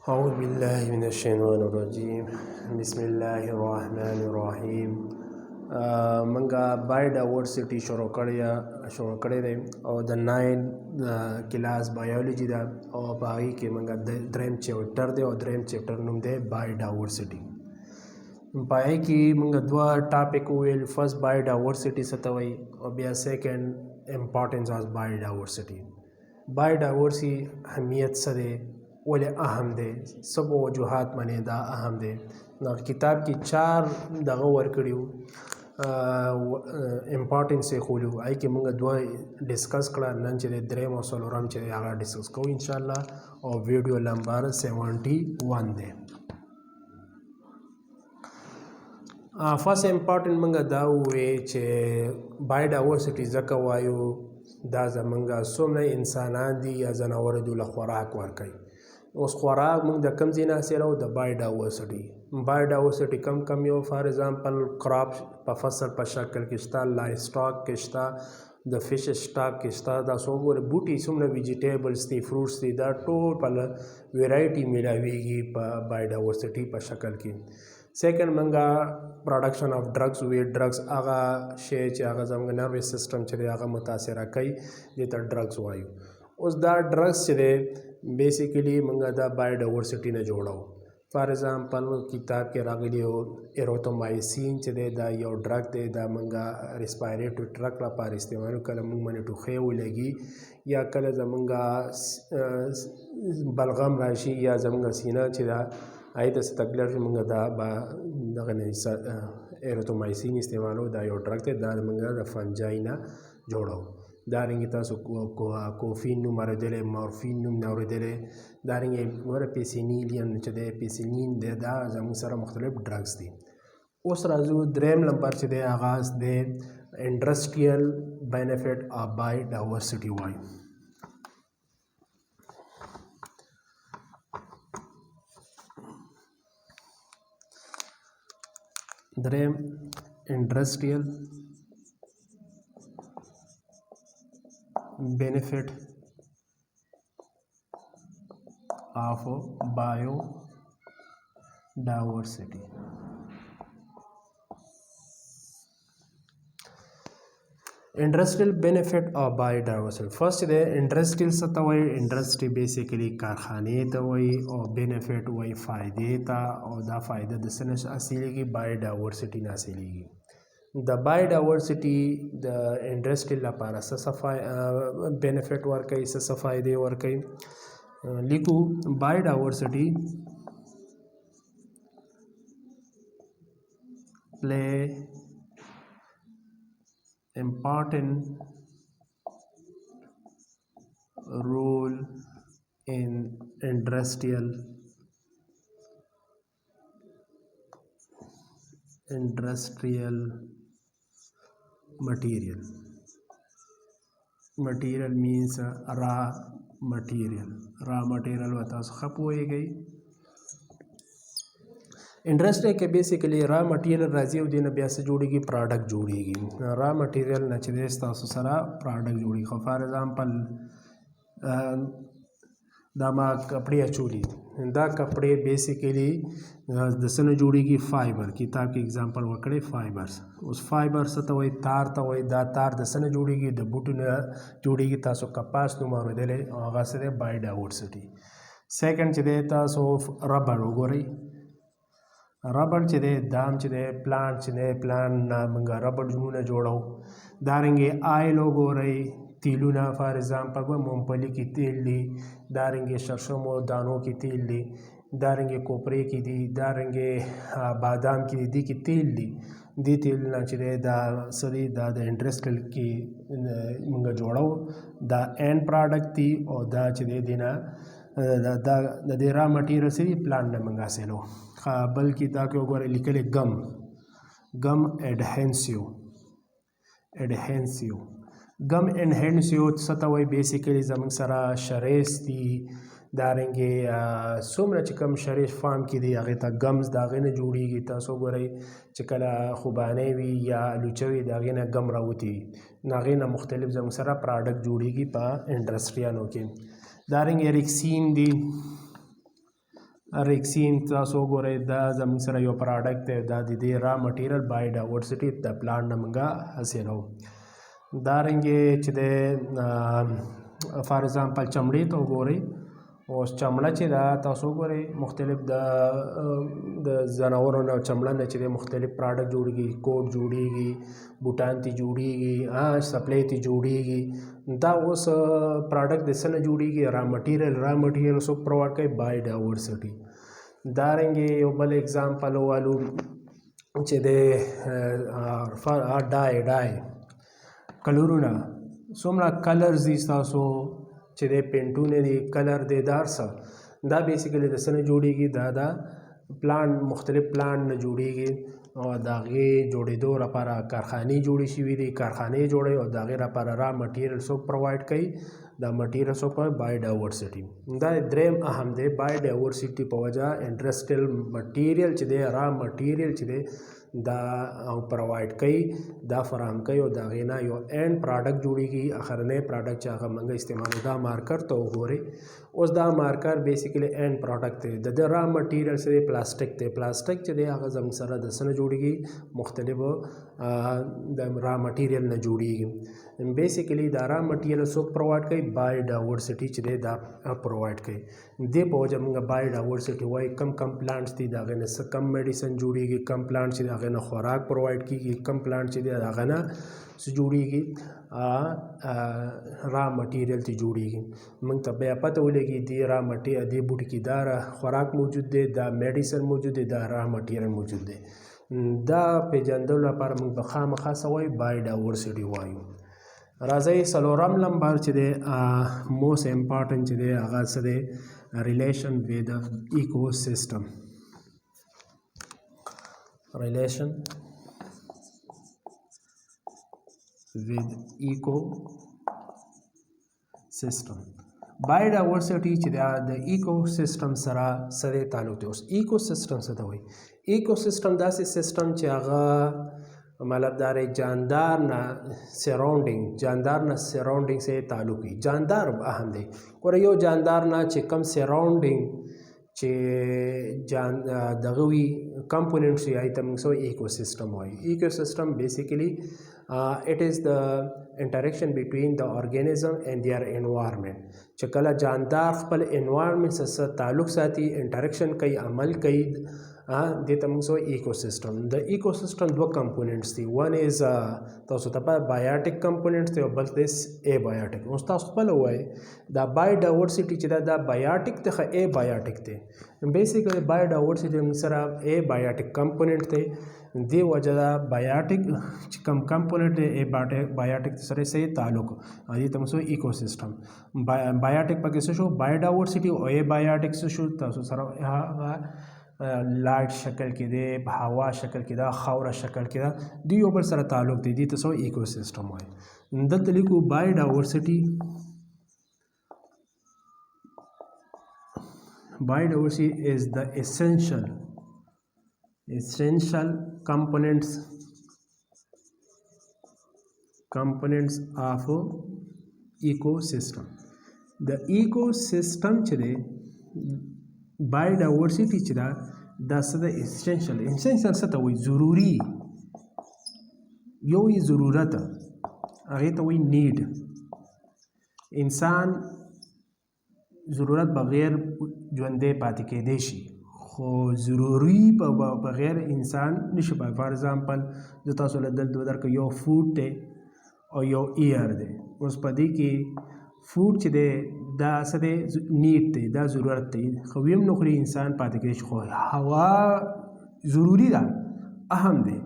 أعوذ بالله من الشیطان الرجیم بسم الله الرحمن الرحیم. منګه بایوډایورسټي شروع کړی دی او د 9 کلاس بایولوژي ده او په هغې کې منګه دریم چپټر دی او دریم چپټر نوم دی بایوډایورسټي. په هغې کې منګه دوه ټاپک وویل، فرست بایوډایورسټي څه ته وایي او بیا سیکنډ امپارټنس آف بایوډایورسټي. بایوډایورسټي اهمیت څه دی، ولې اهم دی، سب وجوهات باندې دا اهم دی. نو کتاب کې 4 دغه ورکړي وو امپارټنس یې ښولي وو، هغې کې موږ دوه ډسکس کړه. نن چې دی دریم او څلورم چې دی هغه ډسکس کوو انشاءالله، او ویډیو نمبر 71 دی. فرست امپارټنٹ موږ دا ووی چې بایوډایورسټي ځکه وایو دا زموږ څومره انسانان دي یا ځناور دوی له خوراک ورکوي. اوس خوراک موږ د کوم ځای نه حاصلوو؟ د بایوډایورسټي. بایوډایورسټي کم یو فار ایگزامپل کراب په فصل په شکل کې شته، لایف سټاک کې شته، د فش سټاک کې شته، دا څو ګوره بوټي څومره ویجیټیبلز دي، فروټس دي، دا ټول په ویرایټي میلاویږي په بایوډایورسټي په شکل کې. سیکنډ منګه پروډکشن آف ډرګز وی، ډرګز هغه شی چې هغه زموږ نروس سسټم چې دی هغه متاثره کوي، دې ته ډرګز وایو. اوس دا ډرګز چې دی بیسیکلی منګه دا بایوډایورسټي نه جوړو. فار ایگزامپل کتاب کې راغلی و ایروتومایسین چې دی دا یو ډرګ دی، دا منګه ریسپایریټري ټرک لپاره استعمالو، کله موږ باندې ټوخی ولګي یا کله زمونږه بلغم راشي یا زمونږه سینه چې دا هغې ته څه تکلیف راشي، موږ دا به دغه نه ایروتومایسین استعمالو. دا یو ډرګ دی، دا موږ د فنجای نه جوړو. دارنګې تاسو کوفین نوم اورېدلی، مورفین نوم اورېدلی، دارنګې ګوره پیسینیلین چې دی، پیسینین دی، دا زموږ سره مختلف ډرګز دي. اوس راځو دریم نمبر چې دی آغاز دی انډسټریل بینیفټ آف بایوډایورسټي وایو. دریم انډسټریل benefit of biodiversity. انډسټریل benefit of biodiversity. فرست دی انډسټریل څه ته وایي؟ انډسټري بیسیکلی کارخانې ته وایي، او benefit وایي فایدې ته، او دا فایده د څه نه حاصلېږي؟ بایوډایورسټي نه حاصلېږي. د بایوډایورسټي د انډسټري لپاره څه بینیفټ ورکوي، څه فایدې ورکوي؟ لیکو بایوډایورسټي play important role in industrial material. Material means raw material. raw material و تاسو ښه پوهیږئ. انډسټري کې بیسیکلی را مټیریل راځي او دې نه بیا څه جوړېږي؟ پراډکټ جوړېږي. را مټیریل نه چې دی ستاسو سره پراډکټ جوړېږي. خو فار ایگزامپل دا ما کپړې اچولي، دا کپړې بیسیکلی د څه نه جوړېږي؟ فایبر. کتاب کې اگزامپل ورکړی فایبرز. اوس فایبر څه ته وایي؟ تار ته وایي. دا تار د څه نه جوړېږي؟ د بوټو نه جوړېږي. تاسو کپاس نوم اورېدلی او هغه څه دی؟ بایوډایورسټي. سیکنډ چې دی تاسو ربړ وګورئ. ربړ چې دی دا هم چې دی پلانټ چې دی، پلانټ نه موږ ربړونه جوړو. دارنګې آیل وګورئ، تیلونه فار ایگزامپل مونګفلي کې تیل دي، دارنګې شړشمو دانو کې تیل دي، دارنګې کوپرې کې دي، دارنګې بادام کې دي، دې کې تیل دي. دې تیل نه چې دی دا څه دي؟ دا د انډسټریل کې موږ جوړو، دا اینډ پراډکټ دي. او دا چې دی دې نه د دې را مټیریل څه دي؟ پلانټ نه موږ حاصلو. بلکې دا کې وګورئ لیکلی ګم اډهینسیو. ګم انهینسیو څه ته وایي؟ بیسیکلی زموږ سره شریس دي، دارنګې څومره چې کوم شریش فارم کې دي هغې ته ګمز د هغې نه جوړېږي. تاسو وګورئ چې کله خوبانۍ وي یا الوچه وي د هغې نه ګم راوتي وي، نو هغې نه مختلف زموږ سره پراډکټ جوړېږي په انډسټریانو کې. دارنګه ریکسین دی. ریکسین تاسو وګورئ دا زموږ سره یو پراډکټ دی، دا د دې را مټیریل بایوډایورسټي د پلانټ نه موږ حاصلوو. دارنګه چې د فار ایگزامپل چمړې ته وګورئ، اوس چمړه چې دا تاسو وګورئ مختلف د ځناورو نه چمړه نه چې د مختلف پراډکټ جوړیږي، کوټ جوړیږي، بوټان تی جوړیږي، سپلای تی جوړیږي. دا اوس پراډکټ د څه نه جوړیږي؟ را مټیریل څوک پرووایډ کوي؟ بایوډایورسټي. دارنګه یو بل اگزامپل والو چې د ډای کلرونه، څومره کلرز دي ستاسو چې د پینټونه دي، کلر دی، دارسه دا بیسیکلی د څه نه جوړیږي؟ دا پلانټ مختلف پلانټ نه جوړیږي او د هغې جوړېدو لپاره کارخانې جوړې شوي دي، کارخانې جوړوي او د هغې لپاره را مټیریل څوک پرووایډ کوي؟ دا مټیریل څوک کوي؟ بایوډایورسټي. دا دریم اهم دی، بایوډایورسټي په وجه انډسټریل مټیریل چې دی، را مټیریل چې دی دا پرووایډ کوي، دا فراهم کوي او د هغې نه یو اینډ پراډکټ جوړیږي، اخرنی پراډکټ چې هغه موږ استعمالوو. دا مارکر ته وګورئ، اوس دا مارکر بیسیکلی اینډ پراډکټ دی. د را مټیریل څه دی؟ پلاستیک دی. پلاستیک چې دی هغه زموږ سره د څه نه جوړیږي؟ مختلفو د را مټیریل نه جوړیږي. بیسیکلی دا را مټیریل څوک پرووایډ کوي؟ بایوډایورسټي چې دی دا پرووایډ کوي. دې په وجه موږ بایوډایورسټي وایي. کم پلانټس دي د هغې نه څه کم میډیسن جوړیږي، کم پلانټ چې د هغې نه خوراک پرووایډ کیږي، کم پلانټ چې دی د هغه نه څه جوړیږي؟ را مټیریل ته جوړیږي. موږ ته بیا پته ولګي دې را مټیریل دې بوټي کې دا خوراک موجود دی، دا میډیسن موجود دی، دا را مټیریل موجود دی. دا پیژندلو لپاره موږ به خامخا څه وایو؟ بایوډایورسټي وایو. راځئ څلورم نمبر چې دی موسټ امپارټنټ چې دی هغه څه دی؟ ریلیشن ود ایکو سیسټم. ریلیشن with ecosystem. بایوډایورسټي چې د ایکوسیسټم سره سره تعلق دی. اوس ایکوسیسټم څه ته وایي؟ ایکوسیسټم داسې سیسټم چې هغه مطلب دا دی جاندار نه سراونډینګ سره تعلق وي. جاندار اهم دی. ګوره یو جاندار نه چې کم سراونډینګ چې دغه وي کمپوننټس وي هغې ته موږ څه وایي؟ ایکوسیسټم وایي. ایکوسیسټم بیسیکلی it is the interaction between the organism and their environment. چې کله جاندار خپل انوایرمنټ سره تعلق ساتي، انټریکشن کوي، عمل کوي، دې ته موږ څه وایي؟ ایکوسیسټم. د ایکوسیسټم دوه کمپوننټس دي. ون از تاسو ته پته بایوټیک کمپوننټس دی او بل دی ای بایوټیک. اوس تاسو خپله ووایئ دا بایوډایورسټي چې دا بایوټیک دی ښه ای بایوټیک دی؟ بیسیکلی بایوډایورسټي موږ سره ای بایوټیک کمپوننټ دی. دې وجه دا بایوټیک چې کوم کمپوننټ دی ای بایوټیک سره صحیح تعلق دې ته موږ څه وایو؟ ایکوسیسټم. بایوټیک پکې څه شو؟ بایوډایورسټي او ای بایوټیک څه شو؟ تاسو سره لایټ شکل کې دی، هوا شکل کې ده، خاوره شکل کې ده، دوی یو بل سره تعلق دی. دې ته څه وایي؟ ایکوسیسټم وایي. دلته لیکو بایوډایورسټي is the essential components of ecosystem. The ecosystem چې دی بایوډایورسټي چې ده دا څه ده؟ اسینشل. څه ته وایي؟ ضروري. یو یې ضرورت، هغې ته وایي نیډ. انسان ضرورت بغیر ژوندی پاتې کېدی شي، خو ضروري په بغیر انسان نشي پاتې. فار ایگزامپل زه تاسو له دلته درکړم یو فوډ دی او یو ایر دی. اوس په دې کې فوډ چې دی دا څه دی؟ نیډ دی، دا ضرورت دی. خو ویم نه خوري انسان پاتې کېدی شي، خو هوا ضروري ده، اهم دی.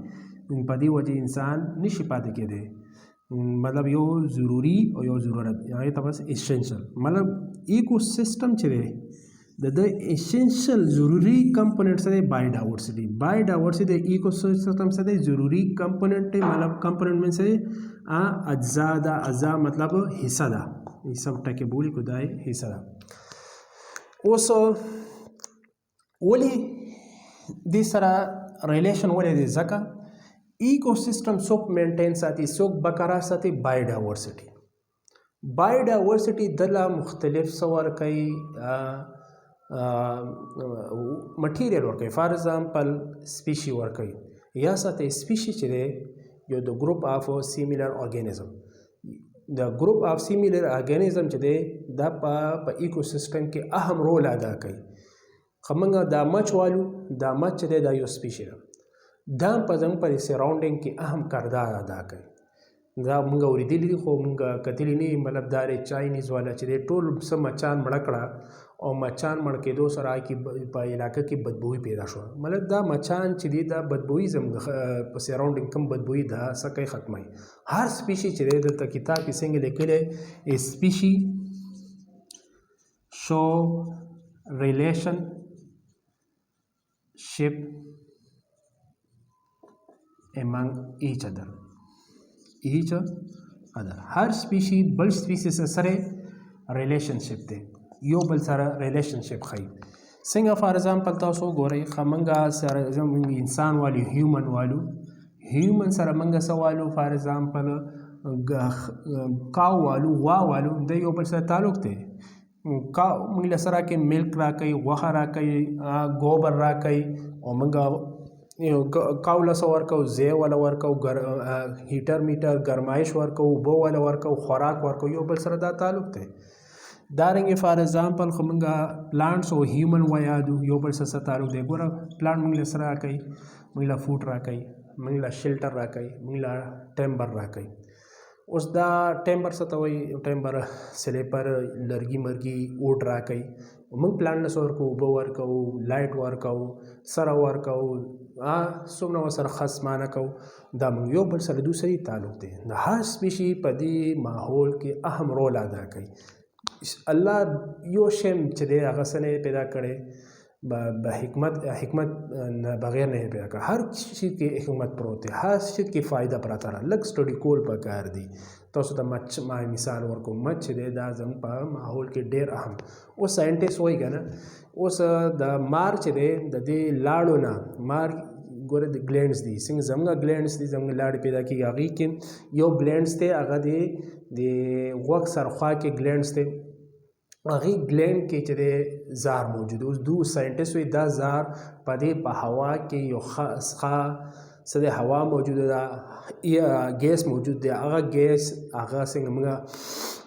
په دې وجه انسان نشي پاتې کېدی. مطلب یو ضروري او یو ضرورت، هغې ته بس اسینشل. مطلب ایکو سیسټم چې دی د اسینشل ضروري کمپوننټ څه دی؟ بایوډایورسټي. بایوډایورسټي د ایکو سیسټم څه دی؟ ضروري کمپوننټ دی. مطلب کمپوننټ مین څه دی؟ اجزا ده. اجزا مطلب حصہ ده. حصہ ټکي بولی کو دا حصہ ده. اوس ولې دې سره ریلیشن ولې دی؟ ځکه ایکو سیسټم څوک مینټین ساتي، څوک برقرار ساتي؟ بایوډایورسټي. بایوډایورسټي دله مختلف څه ورکوي مټیریل ورکوي. فار ایگزامپل سپیشي ورکوي. یا ساته سپیشي چې دی یو د ګروپ آف سیمیلر ارګانیزم. د ګروپ آف سیمیلر ارګانیزم چې دی دا په ایکو سیستم کې اهم رول ادا کوي. موږ دا مچ والو، دا مچ چې دی دا یو سپیشي ده، دا په زموږ په سراونډینګ کې اهم کردار ادا کوي. دا موږ اورېدلي دي خو موږ کتلي نه دي. مطلب دا دی چاینیز والا چې دی ټول څه مچان مړه کړه او مچان مړ کېدو سره په علاقه کې بدبویي پیدا شوه. مطلب دا مچان چې دی دا بدبویي زموږ په سراونډینګ کم بدبویي دا څه کوي ختموي. هر سپیشي چې دی دلته کتاب کې څنګه لیکلی سپیشي شو relationship among each other. هر سپیشي بل سپیشي سره ریلیشنشپ دی، یو بل سره ریلیشنشپ ښیي. څنګه فار ایگزامپل تاسو وګورئ موږ سره زموږ انسان والو هیومن سره موږ څه والو فار ایگزامپل کاو والو غوا والو د یو بل سره تعلق دی. موږ له سره کې ملک راکوي، غوښه راکوي، ګوبر راکوي او موږ کاو له څه ورکوو، ځای والا ورکوو، هیټر میټر ګرمایش ورکوو، اوبه والا ورکوو، خوراک ورکوو، یو بل سره دا تعلق دی. دارنګې فار ایگزامپل خو موږ پلانټس او هیومن ویادو یو بل سره تعلق دی. ګوره پلانټ موږ له څه راکوي، موږ له فوډ راکوي، موږ له شیلټر راکوي، موږ له ټمبر راکوي. اوس دا ټمبر څه ته وایي؟ ټمبر سلیپر لرګي مرګي اوټ راکوي. موږ پلانټ له څه ورکوو؟ اوبه ورکوو، لایټ ورکوو، سره ورکوو، څومره ورسره خصمانه کوو. دا موږ یو بل سره دوسري تعلق دی. د هر سپیشي په دې ماحول کې اهم رول ادا کوي. الله یو شی چې دی هغه څه نه پیدا کړی به حکمت نه بغیر نه پیدا کړی. هر شي کې حکمت پروت دی، هر شي کې فایده پراته ده. لږ سټډي کول پکار دی. تاسو ته مچ ما مثال ورکوم. مچ چې دی دا زموږ په ماحول کې ډېر اهم. اوس ساینټسټ وایي که نه، اوس د مار چې دی د دې لاړو نه مار ګوره د ګلینډز دي، څنګه زموږ ګلینډز دي زموږ لاړې پیدا کېږي. هغې کې یو ګلینډز دی هغه د غوږ سرخوا کې ګلینډز دی. هغې ګلینډ کې چې دی زار موجود. اوس دو ساینټسټ وایي دا زار په دې په هوا کې یو څخه څه دی هوا موجوده ده یا ګیس موجود دی. هغه ګیس هغه څنګه موږ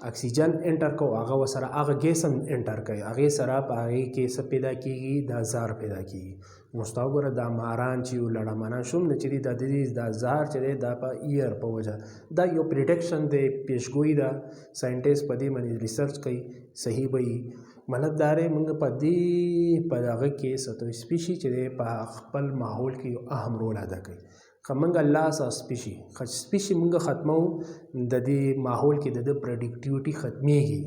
اکسیجن انټر کوو هغه ورسره هغه ګیس هم انټر کوي. هغې سره په هغې کې څه پیدا کېږي؟ دا زار پیدا کېږي. نو ستا وګوره دا ماران چې یو لړمانان شوم نه چې دي دا د دې دا زهر چې دی دا په ایئر په وجه دا یو پریډکشن دی، پیشګویي ده. ساینټسټ په دې باندې ریسرچ کوي صحیح به وي. مطلب دا دی موږ په دې په هغه کې ستو سپیشي چې دی په خپل ماحول کې یو اهم رول ادا کوي. که موږ لاس سپیشي موږ ختمو د دې ماحول کې د ده پروډکټیوټي ختمیږي.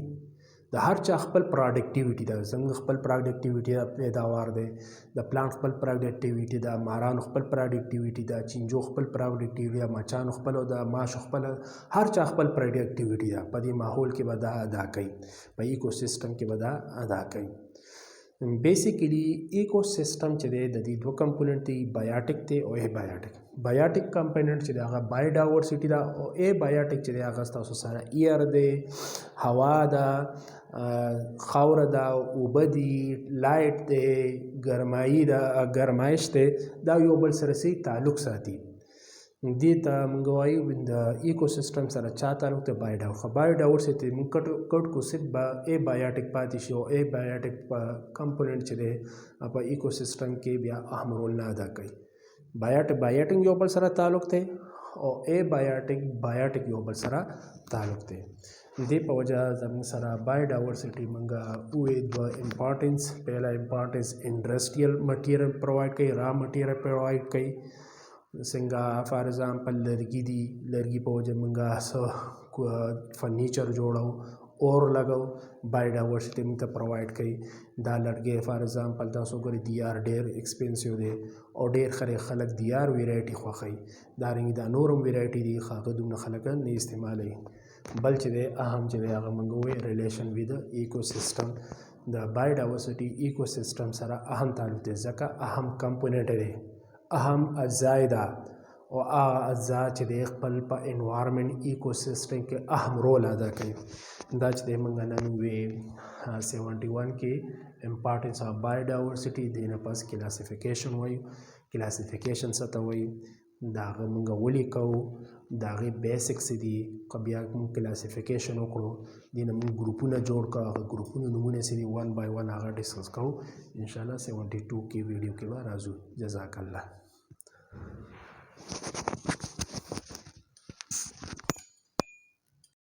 د هر چا خپل پروډکټیوټي ده. زموږ خپل پروډکټیوټي پیداوار دی، د پلانټ خپل پروډکټیوټي ده، مارانو خپل پروډکټیوټي ده، چینجو خپل پروډکټیوټي ده، مچانو خپل او د ماشو خپل، هر چا خپل پروډکټیوټي ده. په دې ماحول کې به دا ادا کوي، په ایکو سیستم کې به دا ادا کوي. بیسیکلی ایکو سیستم چې دی د دې دوه کمپوننټ دی، بایوټیک دی او ای بایوټیک. بایوټیک کمپوننټ چې دی هغه بایوډایورسټي ده او ای بایوټیک چې دی هغه ستاسو سره ایئر دی، هوا ده، خاوره ده، اوبه دي، لایټ دی، ګرمایش دی. دا یو بل سره سي تعلق ساتي. دې ته موږ وایو د ایکو سیستم سره چا تعلق دی؟ بایوډایورسټي. موږ کټ کو صرف ای بایوټیک پاتې شي او ای بایوټیک کمپوننټ چې دی په ایکو سیستم کې بیا اهم رول نه ادا کوي. بایوټیک یو بل سره تعلق دی او ای بایوټیک یو بل سره تعلق دی. دې په وجه زموږ سره بایوډایورسټي موږ وایي دوه امپارټنس. پهلا امپارټنس انډسټریل مټیریل پرووایډ کوي، را مټیریل پرووایډ کوي. څنګه فار ایگزامپل لرګي دي، لرګي په وجه موږ فرنیچر جوړو، اور لګو. بایوډایورسټي موږ ته پرووایډ کوي. دا لرګي فار ایگزامپل تاسو ګورئ دیار ډېر ایکسپینسیو دی او ډېر خلک دیار ویرایټي خوښوي. دارنګې دا نور هم ویرایټي دي خو هغه دومره خلک نه استعمالوي. بل چې دی اهم چې دی هغه موږ وایو ریلیشن وي د ایکو سیستم. د بایوډایورسټي ایکو سیستم سره اهم تعلق دی ځکه اهم کمپوننټ دی، اهم اجزای ده او هغه اجزا چې د خپل په انوایرمنټ ایکوسیستم کې اهم رول ادا کوي. دا چې د موږ نن وی 71 کې امپارټنس اف بایوډایورسټي د نه پس کلاسیفیکیشن وایو. کلاسیفیکیشن څه ته وایي دا هغه موږ ولیکو دا هغې بیسکس دي که بیا موږ کلاسیفیکیشن وکړو دې نه موږ ګروپونه جوړ کړو هغه ګروپونه نومونه چې دي 1 by 1 هغه ډسکس کوو انشاءالله 72 کې ویډیو کې به راځو. جزاک الله.